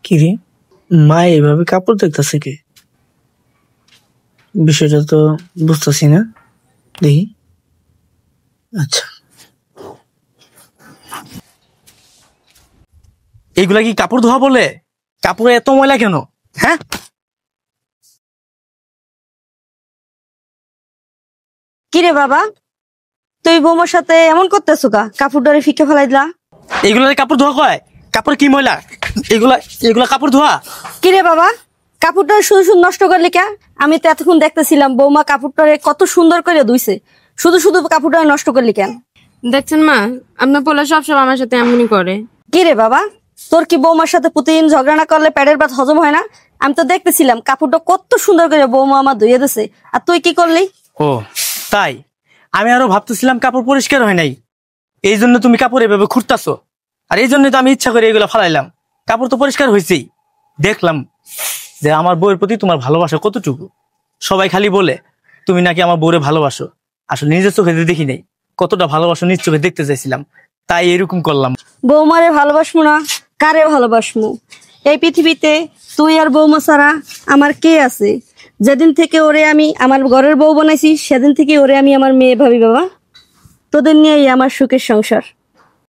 কি রে, মা এভাবে কাপড় দেখতেছে কি? বিষয়টা তো বুঝতেছি না। দেখি। আচ্ছা, এইগুলা কি কাপড় ধোয়া বলে? কাপড়ে এত ময়লা কেন? হ্যাঁ, কিরে বাবা, তুই বৌমার সাথে এমন করতেছো কা? কাপড় ডরে ফিকে ফেলাই দিলা। এইগুলা কাপড় ধোয়া কয়? কাপড় কি ময়লা? এগুলা এগুলা কাপড় ধোয়া? কিরে বাবা, কাপড়টা শুধু শুধু নষ্ট করলি কে? আমি তো এতক্ষণ দেখতেছিলাম বৌমা কাপড়টারে কত সুন্দর করে ধুইছে, শুধু শুধু কাপড়টা নষ্ট করলি কেন? দেখছেন মা, আপনার পোলা সবসময় আমার সাথে এমনই করে। কিরে বাবা, তোর কি বৌমার সাথে প্রতিদিন ঝগড়া না করলে পেটের ভাত হজম হয় না? আমি তো দেখতেছিলাম কাপড়টা কত সুন্দর করে বৌমা আমার ধুয়ে দিছে, আর তুই কি করলি? ও তাই, আমি আরো ভাবতেছিলাম কাপড় পরিষ্কার হয় নাই, এই জন্য তুমি কাপড় এভাবে খুঁড়তাছো। আর এই জন্য তো আমি ইচ্ছা করে এগুলো ফালাইলাম। কাপড় তো পরিষ্কার হয়েছেই। দেখলাম যে আমার বউয়ের প্রতি তোমার ভালোবাসা কতটুকু। সবাই খালি বলে তুমি নাকি আমার বউরে ভালোবাসো, আসলে নিজের চোখে দেখি নাই কতটা ভালোবাসো, নিজ চোখে দেখতে চাইছিলাম, তাই এরকম করলাম। বৌমারে ভালোবাসমু না কারে ভালোবাসমু? এই পৃথিবীতে তুই আর বৌমা ছাড়া আমার কে আছে? যেদিন থেকে ওরে আমি আমার ঘরের বউ বানাইছি সেদিন থেকে ওরে আমি আমার মেয়ে ভাবি বাবা। তোদের নিয়েই আমার সুখের সংসার।